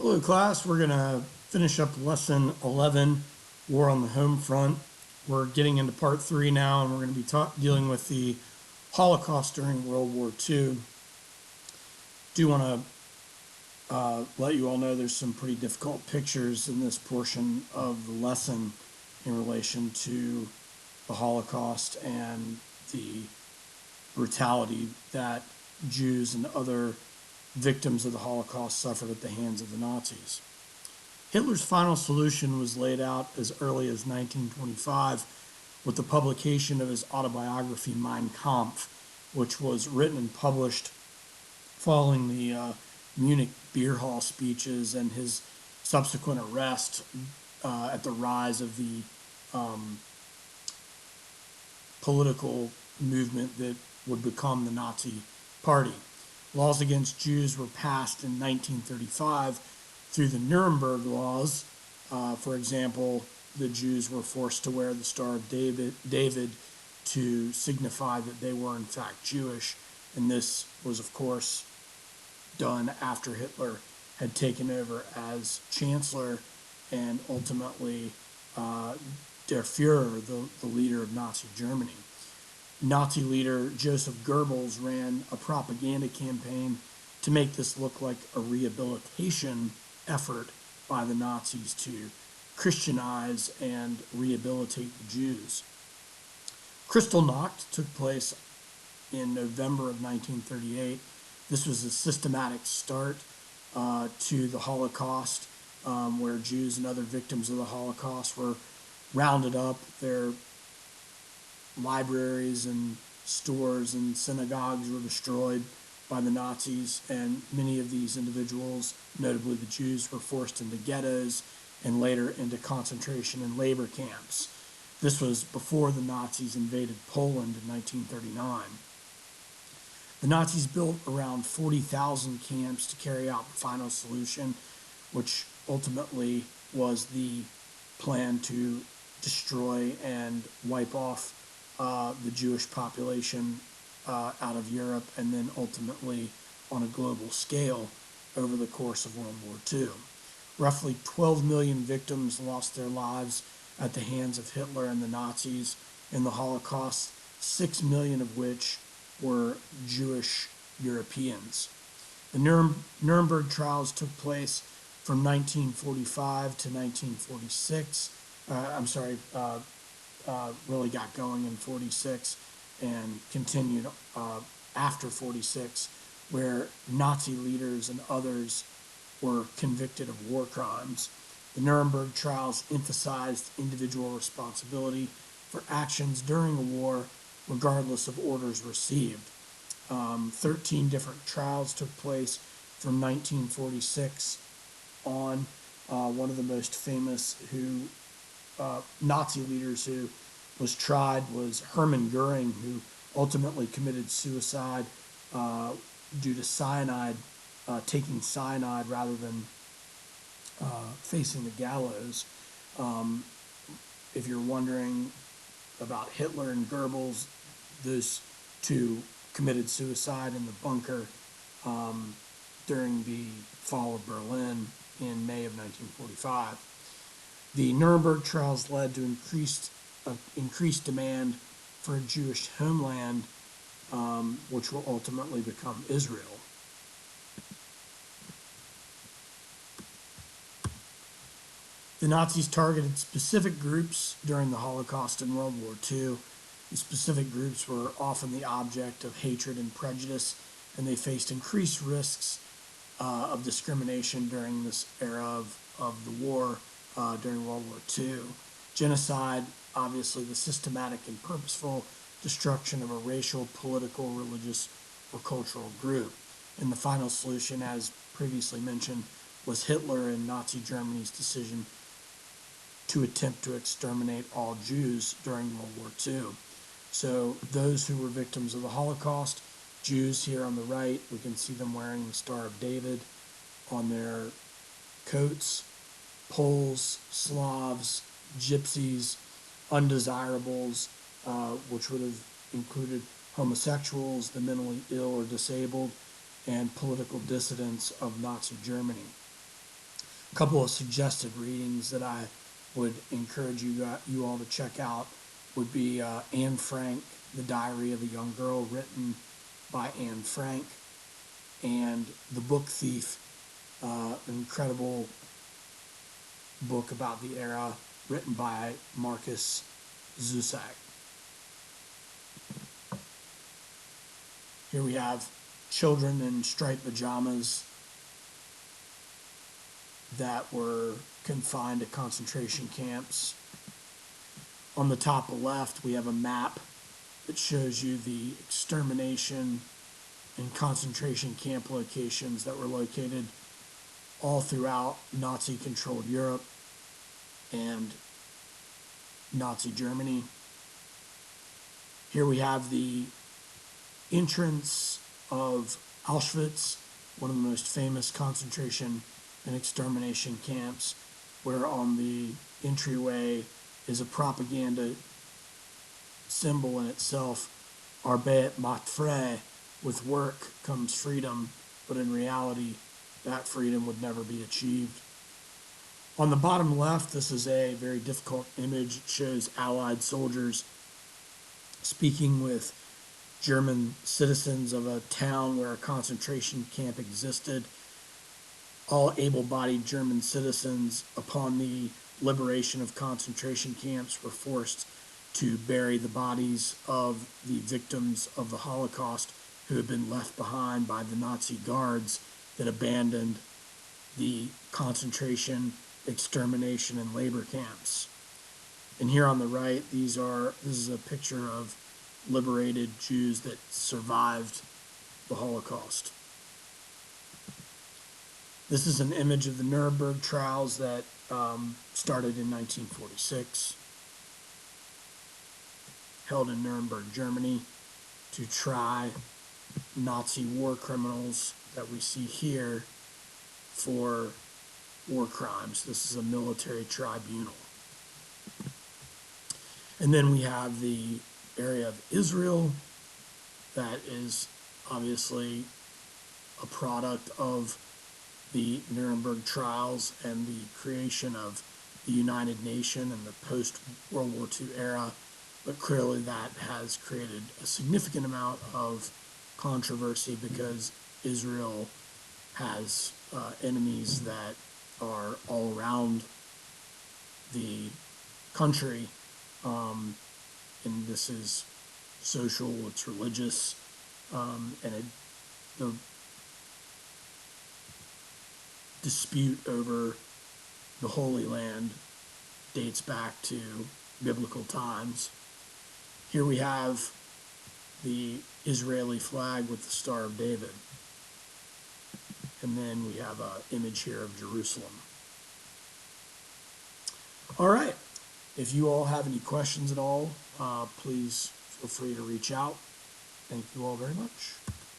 Hello, class. We're going to finish up lesson 11, War on the Home Front. We're getting into part 3 now, and we're going to be dealing with the Holocaust during World War II. Do want to let you all know there's some pretty difficult pictures in this portion of the lesson in relation to the Holocaust and the brutality that Jews and other victims of the Holocaust suffered at the hands of the Nazis. Hitler's final solution was laid out as early as 1925 with the publication of his autobiography Mein Kampf, which was written and published following the Munich beer hall speeches and his subsequent arrest at the rise of the political movement that would become the Nazi Party. Laws against Jews were passed in 1935 through the Nuremberg Laws. For example, the Jews were forced to wear the Star of David to signify that they were in fact Jewish, and this was, of course, done after Hitler had taken over as Chancellor and ultimately Der Fuhrer, the leader of Nazi Germany. Nazi leader Joseph Goebbels ran a propaganda campaign to make this look like a rehabilitation effort by the Nazis to Christianize and rehabilitate the Jews. Kristallnacht took place in November of 1938. This was a systematic start to the Holocaust, where Jews and other victims of the Holocaust were rounded up. Their libraries and stores and synagogues were destroyed by the Nazis, and many of these individuals, notably the Jews, were forced into ghettos and later into concentration and labor camps. This was before the Nazis invaded Poland in 1939. The Nazis built around 40,000 camps to carry out the final solution, which ultimately was the plan to destroy and wipe off the Jewish population out of Europe, and then ultimately on a global scale over the course of World War II. Roughly 12 million victims lost their lives at the hands of Hitler and the Nazis in the Holocaust, 6 million of which were Jewish Europeans. The Nuremberg trials took place from 1945 to 1946. Really got going in 46 and continued after 46, where Nazi leaders and others were convicted of war crimes. The Nuremberg trials emphasized individual responsibility for actions during a war, regardless of orders received. 13 different trials took place from 1946 on. One of the most famous Nazi leaders who was tried was Hermann Goering, who ultimately committed suicide due to cyanide, taking cyanide rather than facing the gallows. If you're wondering about Hitler and Goebbels, those two committed suicide in the bunker during the fall of Berlin in May of 1945. The Nuremberg trials led to increased demand for a Jewish homeland, which will ultimately become Israel. The Nazis targeted specific groups during the Holocaust and World War II. The specific groups were often the object of hatred and prejudice, and they faced increased risks of discrimination during this era of the war during World War II. Genocide, obviously the systematic and purposeful destruction of a racial, political, religious, or cultural group. And the final solution, as previously mentioned, was Hitler and Nazi Germany's decision to attempt to exterminate all Jews during World War II. So those who were victims of the Holocaust, Jews here on the right, we can see them wearing the Star of David on their coats. Poles, Slavs, Gypsies, undesirables, which would have included homosexuals, the mentally ill or disabled, and political dissidents of Nazi Germany. A couple of suggested readings that I would encourage you all to check out would be Anne Frank, The Diary of a Young Girl, written by Anne Frank, and The Book Thief, an incredible book about the era, written by Marcus Zusak. Here we have children in striped pajamas that were confined to concentration camps. On the top left, we have a map that shows you the extermination and concentration camp locations that were located all throughout Nazi-controlled Europe and Nazi Germany. Here we have the entrance of Auschwitz, one of the most famous concentration and extermination camps, where on the entryway is a propaganda symbol in itself, Arbeit macht frei, with work comes freedom, but in reality, that freedom would never be achieved. On the bottom left, this is a very difficult image. It shows Allied soldiers speaking with German citizens of a town where a concentration camp existed. All able-bodied German citizens, upon the liberation of concentration camps, were forced to bury the bodies of the victims of the Holocaust who had been left behind by the Nazi guards that abandoned the concentration, extermination, and labor camps. And here on the right, this is a picture of liberated Jews that survived the Holocaust. This is an image of the Nuremberg trials that started in 1946, held in Nuremberg, Germany, to try Nazi war criminals that we see here for war crimes. This is a military tribunal. And then we have the area of Israel that is obviously a product of the Nuremberg trials and the creation of the United Nations and the post-World War II era, but clearly that has created a significant amount of controversy because Israel has enemies that are all around the country, and this is social, it's religious, and the dispute over the Holy Land dates back to biblical times. Here we have the Israeli flag with the Star of David. And then we have an image here of Jerusalem. All right. If you all have any questions at all, please feel free to reach out. Thank you all very much.